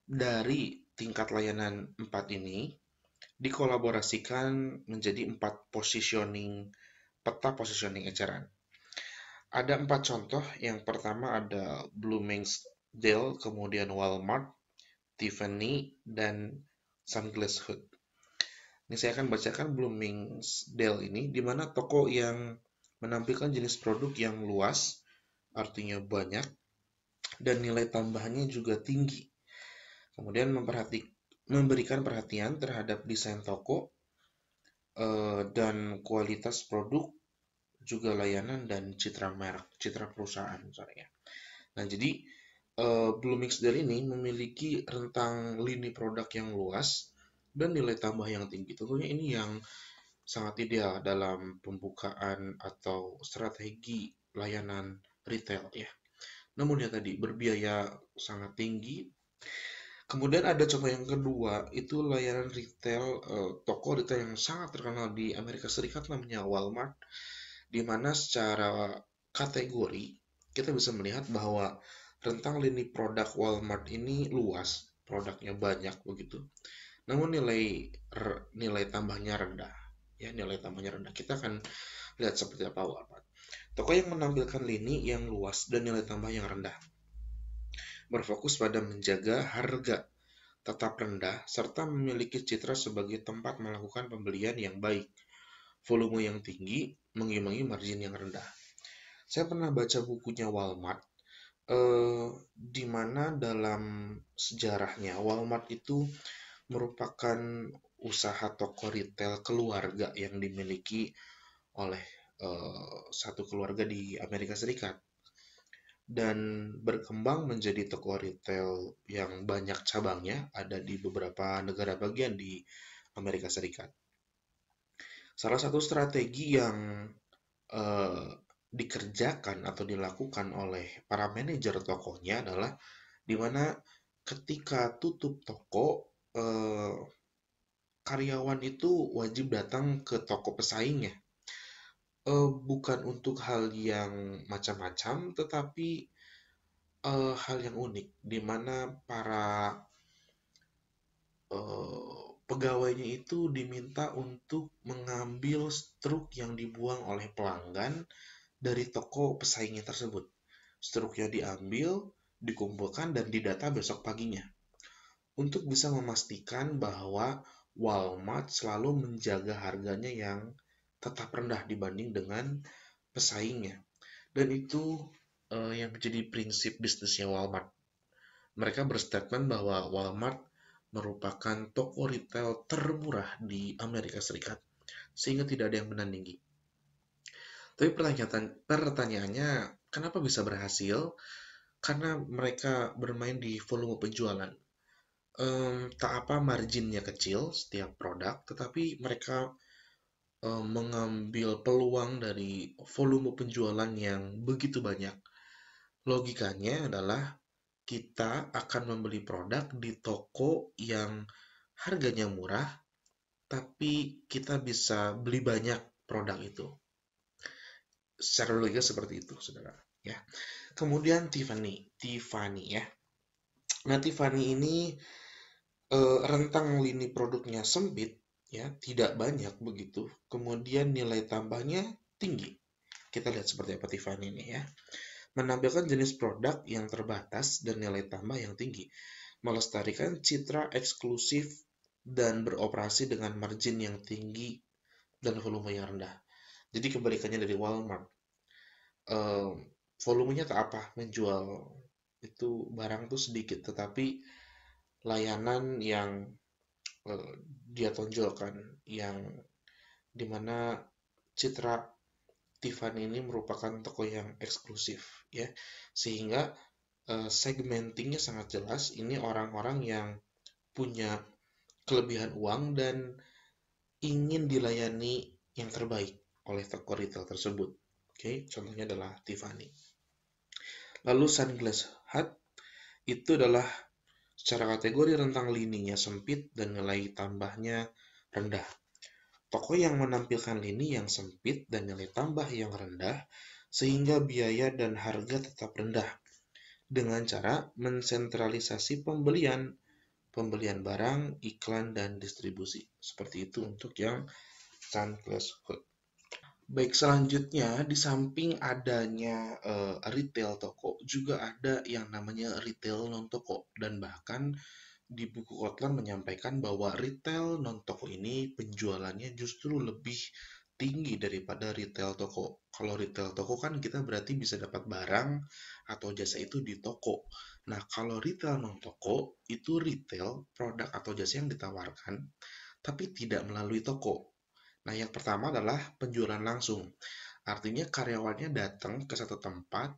Dari tingkat layanan 4 ini dikolaborasikan menjadi 4 positioning, peta positioning eceran. Ada 4 contoh. Yang pertama ada Bloomingdale, kemudian Walmart, Tiffany, dan Sunglass Hut. Ini saya akan bacakan Bloomingdale ini, di mana toko yang menampilkan jenis produk yang luas, artinya banyak, dan nilai tambahnya juga tinggi. Kemudian memberikan perhatian terhadap desain toko, dan kualitas produk, juga layanan dan citra merek, citra perusahaan misalnya. Nah, jadi Bloomingdale ini memiliki rentang lini produk yang luas dan nilai tambah yang tinggi. Tentunya ini yang sangat ideal dalam pembukaan atau strategi layanan retail ya. Namun ya tadi berbiaya sangat tinggi. Kemudian ada contoh yang kedua, itu layanan retail, toko retail yang sangat terkenal di Amerika Serikat namanya Walmart, di mana secara kategori kita bisa melihat bahwa rentang lini produk Walmart ini luas, produknya banyak begitu. Namun nilai tambahnya rendah. Ya, nilai tambahnya rendah. Kita akan lihat seperti apa Walmart. Toko yang menampilkan lini yang luas dan nilai tambah yang rendah berfokus pada menjaga harga tetap rendah serta memiliki citra sebagai tempat melakukan pembelian yang baik, volume yang tinggi, mengimbangi margin yang rendah. Saya pernah baca bukunya Walmart, di mana dalam sejarahnya Walmart itu merupakan usaha toko retail keluarga yang dimiliki oleh satu keluarga di Amerika Serikat dan berkembang menjadi toko retail yang banyak cabangnya, ada di beberapa negara bagian di Amerika Serikat. Salah satu strategi yang eh, dikerjakan atau dilakukan oleh para manajer tokonya adalah di mana ketika tutup toko, karyawan itu wajib datang ke toko pesaingnya. Bukan untuk hal yang macam-macam, tetapi hal yang unik, di mana para pegawainya itu diminta untuk mengambil struk yang dibuang oleh pelanggan dari toko pesaingnya tersebut. Struknya diambil, dikumpulkan, dan didata besok paginya. Untuk bisa memastikan bahwa Walmart selalu menjaga harganya yang tetap rendah dibanding dengan pesaingnya. Dan itu yang menjadi prinsip bisnisnya Walmart. Mereka berstatement bahwa Walmart merupakan toko retail termurah di Amerika Serikat, sehingga tidak ada yang menandingi. Tapi pertanyaannya, kenapa bisa berhasil? Karena mereka bermain di volume penjualan. Tak apa marginnya kecil setiap produk, tetapi mereka mengambil peluang dari volume penjualan yang begitu banyak. Logikanya adalah kita akan membeli produk di toko yang harganya murah, tapi kita bisa beli banyak produk itu. Secara logika seperti itu, saudara. Ya. Kemudian Tiffany ya. Nah, Tiffany ini rentang lini produknya sempit, ya, tidak banyak begitu. Kemudian nilai tambahnya tinggi. Kita lihat seperti apa Tiffany ini ya. Menampilkan jenis produk yang terbatas dan nilai tambah yang tinggi. Melestarikan citra eksklusif dan beroperasi dengan margin yang tinggi dan volume yang rendah. Jadi kebalikannya dari Walmart. Eh, Volumenya tak apa, menjual itu barang tuh sedikit, tetapi layanan yang dia tonjolkan, yang dimana citra Tiffany ini merupakan toko yang eksklusif, ya, sehingga segmentingnya sangat jelas. Ini orang-orang yang punya kelebihan uang dan ingin dilayani yang terbaik oleh toko retail tersebut. Oke, contohnya adalah Tiffany. Lalu Sunglass Hut itu adalah secara kategori rentang lininya sempit dan nilai tambahnya rendah. Toko yang menampilkan lini yang sempit dan nilai tambah yang rendah sehingga biaya dan harga tetap rendah dengan cara mensentralisasi pembelian pembelian barang, iklan, dan distribusi. Seperti itu untuk yang Sunclass Hood. Baik, selanjutnya di samping adanya retail toko, juga ada yang namanya retail non-toko. Dan bahkan di buku Kotler menyampaikan bahwa retail non-toko ini penjualannya justru lebih tinggi daripada retail toko. Kalau retail toko kan kita berarti bisa dapat barang atau jasa itu di toko. Nah, kalau retail non-toko itu retail produk atau jasa yang ditawarkan tapi tidak melalui toko. Nah, yang pertama adalah penjualan langsung. Artinya karyawannya datang ke satu tempat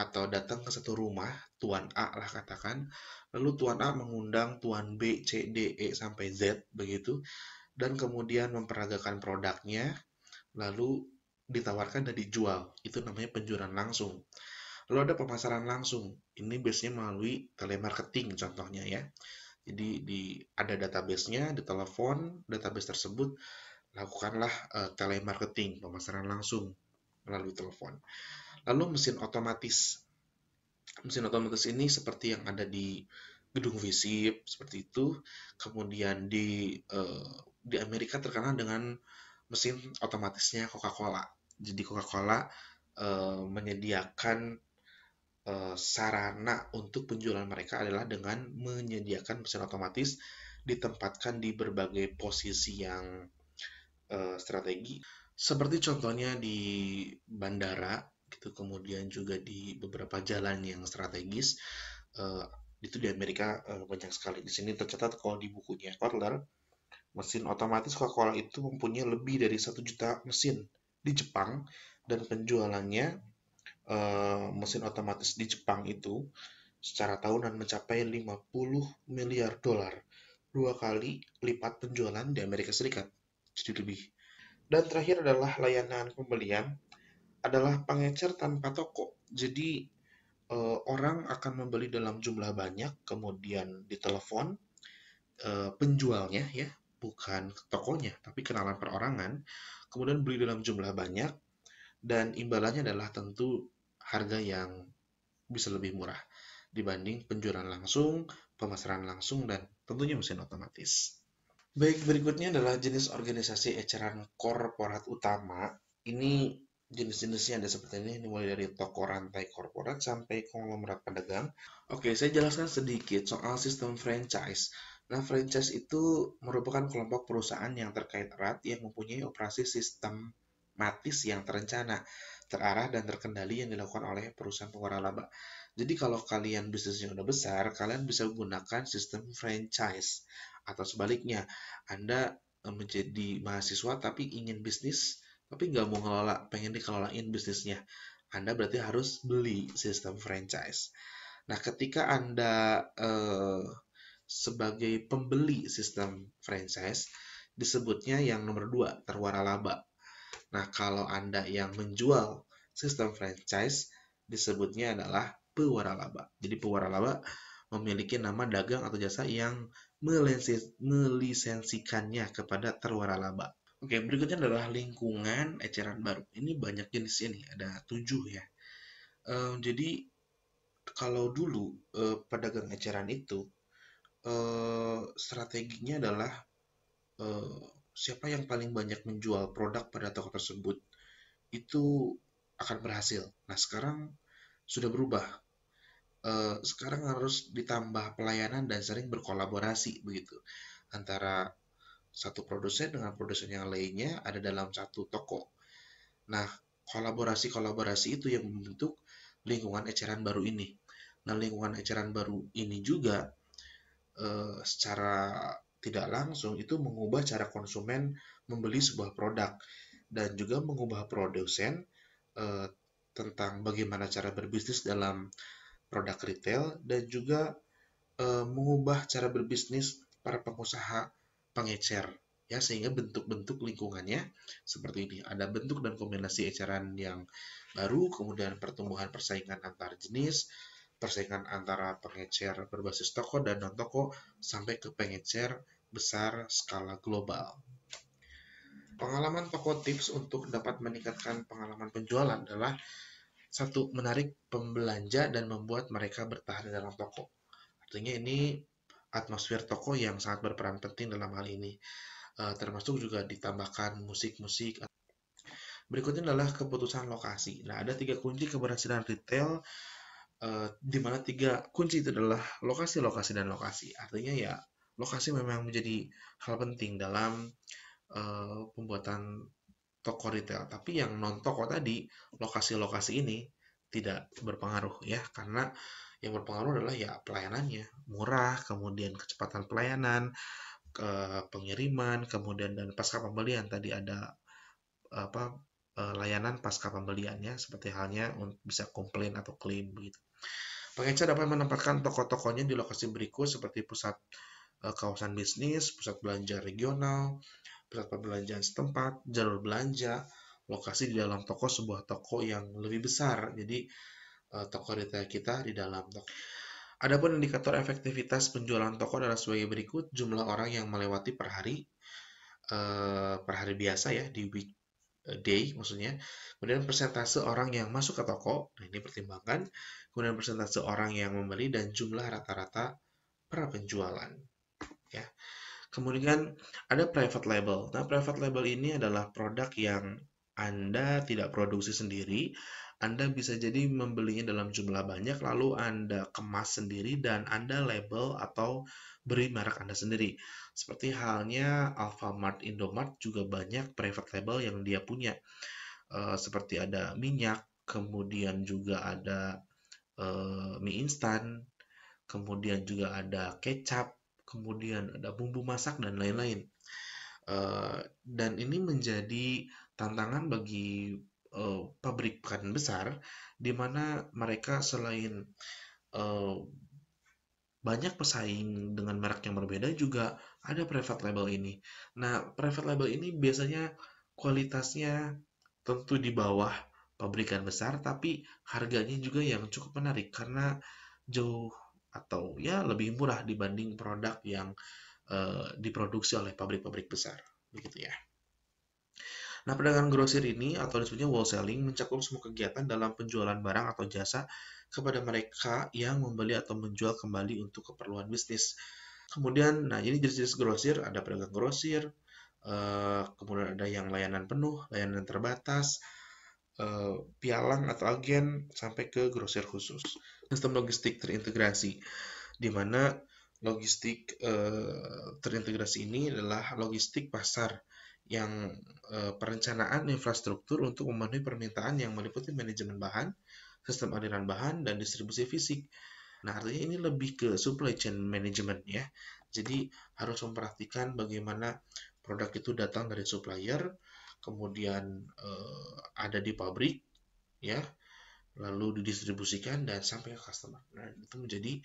atau datang ke satu rumah, Tuan A lah katakan, lalu Tuan A mengundang Tuan B, C, D, E, sampai Z, begitu, dan kemudian memperagakan produknya, lalu ditawarkan dan dijual. Itu namanya penjualan langsung. Lalu ada pemasaran langsung. Ini biasanya melalui telemarketing contohnya ya. Jadi ada database-nya, ditelepon, database tersebut lakukanlah telemarketing, pemasaran langsung melalui telepon. Lalu mesin otomatis. Mesin otomatis ini seperti yang ada di gedung visip seperti itu. Kemudian di Amerika terkenal dengan mesin otomatisnya Coca-Cola. Jadi Coca-Cola menyediakan sarana untuk penjualan mereka adalah dengan menyediakan mesin otomatis ditempatkan di berbagai posisi yang strategi. Seperti contohnya di bandara, gitu, kemudian juga di beberapa jalan yang strategis. Uh, itu di Amerika banyak sekali. Di sini tercatat kalau di bukunya Kotler, mesin otomatis Coca-Cola itu mempunyai lebih dari 1 juta mesin di Jepang, dan penjualannya mesin otomatis di Jepang itu secara tahunan mencapai 50 miliar dolar, 2 kali lipat penjualan di Amerika Serikat, jadi lebih. Dan terakhir adalah layanan pembelian, adalah pengecer tanpa toko. Jadi orang akan membeli dalam jumlah banyak, kemudian ditelepon penjualnya ya, bukan tokonya, tapi kenalan perorangan, kemudian beli dalam jumlah banyak, dan imbalannya adalah tentu harga yang bisa lebih murah dibanding penjualan langsung, pemasaran langsung, dan tentunya mesin otomatis. Baik, berikutnya adalah jenis organisasi eceran korporat utama. Ini jenis-jenisnya ada seperti ini, mulai dari toko rantai korporat sampai konglomerat pedagang. Oke, saya jelaskan sedikit soal sistem franchise. Nah, franchise itu merupakan kelompok perusahaan yang terkait erat yang mempunyai operasi sistematis yang terencana, terarah, dan terkendali yang dilakukan oleh perusahaan pewaralaba. Jadi kalau kalian bisnisnya udah besar, kalian bisa menggunakan sistem franchise. Atau sebaliknya, Anda menjadi mahasiswa tapi ingin bisnis, tapi nggak mau ngelola, pengen dikelolain bisnisnya. Anda berarti harus beli sistem franchise. Nah, ketika Anda sebagai pembeli sistem franchise, disebutnya yang nomor 2, terwaralaba. Nah, kalau Anda yang menjual sistem franchise, disebutnya adalah pewaralaba. Jadi pewaralaba memiliki nama dagang atau jasa yang melisensikannya kepada terwaralaba. Oke, berikutnya adalah lingkungan eceran baru. Ini banyak jenisnya nih, ada 7 ya. Jadi kalau dulu pedagang eceran itu strateginya adalah siapa yang paling banyak menjual produk pada toko tersebut itu akan berhasil. Nah, sekarang sudah berubah. Sekarang harus ditambah pelayanan dan sering berkolaborasi begitu antara satu produsen dengan produsen yang lainnya ada dalam satu toko. Nah, kolaborasi-kolaborasi itu yang membentuk lingkungan eceran baru ini. Nah, lingkungan eceran baru ini juga secara tidak langsung itu mengubah cara konsumen membeli sebuah produk dan juga mengubah produsen tentang bagaimana cara berbisnis dalam produk retail, dan juga mengubah cara berbisnis para pengusaha pengecer ya, sehingga bentuk-bentuk lingkungannya seperti ini. Ada bentuk dan kombinasi eceran yang baru, kemudian pertumbuhan persaingan antar jenis, persaingan antara pengecer berbasis toko dan non-toko, sampai ke pengecer besar skala global. Pengalaman toko tips untuk dapat meningkatkan pengalaman penjualan adalah: 1. Menarik pembelanja dan membuat mereka bertahan di dalam toko. Artinya ini atmosfer toko yang sangat berperan penting dalam hal ini. Termasuk juga ditambahkan musik-musik. Berikutnya adalah keputusan lokasi. Nah, ada 3 kunci keberhasilan retail, di mana 3 kunci itu adalah lokasi, lokasi, dan lokasi. Artinya ya, lokasi memang menjadi hal penting dalam pembuatan toko retail. Tapi yang non toko tadi, lokasi-lokasi ini tidak berpengaruh ya, karena yang berpengaruh adalah ya pelayanannya, murah, kemudian kecepatan pelayanan, pengiriman, kemudian dan pasca pembelian tadi ada apa layanan pasca pembeliannya seperti halnya bisa komplain atau klaim begitu. Pengecer dapat menempatkan toko-tokonya di lokasi berikut seperti pusat kawasan bisnis, pusat belanja regional, pusat perbelanjaan setempat, jalur belanja, lokasi di dalam toko sebuah toko yang lebih besar. Jadi toko retail kita di dalam toko. Adapun indikator efektivitas penjualan toko adalah sebagai berikut: jumlah orang yang melewati per hari biasa ya, di weekday maksudnya. Kemudian persentase orang yang masuk ke toko, nah ini pertimbangkan. Kemudian persentase orang yang membeli dan jumlah rata-rata per penjualan. Ya. Kemudian ada private label. Nah, private label ini adalah produk yang Anda tidak produksi sendiri. Anda bisa jadi membelinya dalam jumlah banyak, lalu Anda kemas sendiri dan Anda label atau beri merek Anda sendiri. Seperti halnya Alfamart, Indomart juga banyak private label yang dia punya. Seperti ada minyak, kemudian juga ada mie instan, kemudian juga ada kecap, kemudian ada bumbu masak dan lain-lain. Dan ini menjadi tantangan bagi pabrik makanan besar, di mana mereka selain banyak pesaing dengan merek yang berbeda, juga ada private label ini. Nah, private label ini biasanya kualitasnya tentu di bawah pabrikan besar, tapi harganya juga yang cukup menarik karena jauh atau ya lebih murah dibanding produk yang diproduksi oleh pabrik-pabrik besar, begitu ya. Nah, pedagang grosir ini atau disebutnya wholesaling mencakup semua kegiatan dalam penjualan barang atau jasa kepada mereka yang membeli atau menjual kembali untuk keperluan bisnis. Kemudian, nah ini jenis-jenis grosir, ada pedagang grosir, kemudian ada yang layanan penuh, layanan terbatas, pialang atau agen, sampai ke grosir khusus. Sistem logistik terintegrasi, di mana logistik terintegrasi ini adalah logistik pasar yang perencanaan infrastruktur untuk memenuhi permintaan yang meliputi manajemen bahan, sistem aliran bahan, dan distribusi fisik. Nah, artinya ini lebih ke supply chain management ya. Jadi harus memperhatikan bagaimana produk itu datang dari supplier, kemudian ada di pabrik ya, lalu didistribusikan dan sampai ke customer. Nah, itu menjadi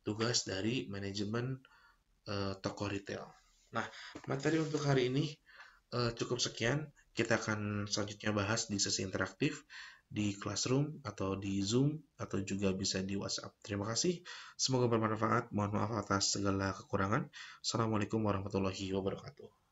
tugas dari manajemen toko retail. Nah, materi untuk hari ini cukup sekian. Kita akan selanjutnya bahas di sesi interaktif di Classroom atau di Zoom atau juga bisa di WhatsApp. Terima kasih. Semoga bermanfaat. Mohon maaf atas segala kekurangan. Assalamualaikum warahmatullahi wabarakatuh.